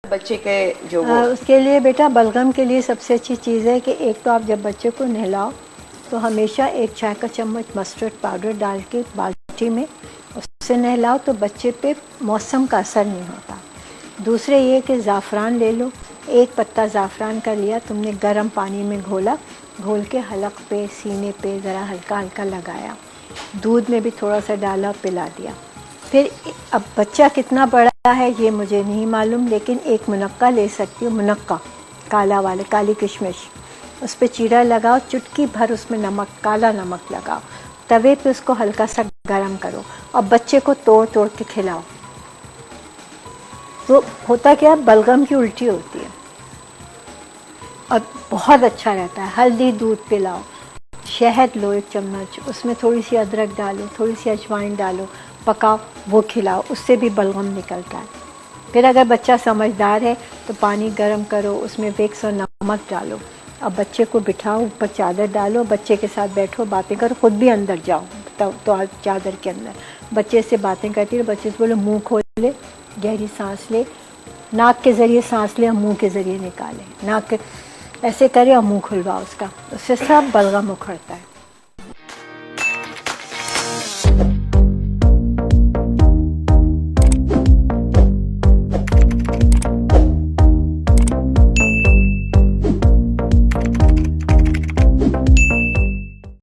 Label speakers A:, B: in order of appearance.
A: बच्चे के जो
B: उसके लिए बेटा बलगम के लिए सबसे अच्छी चीज़ है कि एक तो आप जब बच्चे को नहलाओ तो हमेशा 1 चाय का चम्मच मस्टर्ड पाउडर डाल के बाल्टी में उससे नहलाओ तो बच्चे पे मौसम का असर नहीं होता। दूसरे ये कि ज़ाफ़रान ले लो, 1 पत्ता ज़ाफ़रान का लिया तुमने, गर्म पानी में घोला, घोल के हलक पे सीने पे ज़रा हल्का हल्का लगाया, दूध में भी थोड़ा सा डाला, पिला दिया। फिर अब बच्चा कितना बड़ा है ये मुझे नहीं मालूम, लेकिन एक मुनक्का ले सकती हूँ, मुनक्का काला वाले, काली किशमिश, उस पर चीरा लगाओ, चुटकी भर उसमें नमक, काला नमक लगाओ, तवे पे उसको हल्का सा गरम करो और बच्चे को तोड़ तोड़ के खिलाओ। तो होता क्या, बलगम की उल्टी होती है और बहुत अच्छा रहता है। हल्दी दूध पिलाओ, शहद लो 1 चम्मच, उसमें थोड़ी सी अदरक डालो, थोड़ी सी अजवाइन डालो, पकाओ, वो खिलाओ, उससे भी बलगम निकलता है। फिर अगर बच्चा समझदार है तो पानी गर्म करो, उसमें विक्स और नमक डालो, अब बच्चे को बिठाओ, ऊपर चादर डालो, बच्चे के साथ बैठो, बातें करो, खुद भी अंदर जाओ तो चादर के अंदर बच्चे से बातें करती रहो। बच्चे से बोलो मुँह खोल ले, गहरी सांस ले, नाक के ज़रिए सांस ले और मुँह के ज़रिए निकाले, नाक ऐसे करे और मुँह खुलवाओ उसका, उससे सब बलगम उखड़ता है।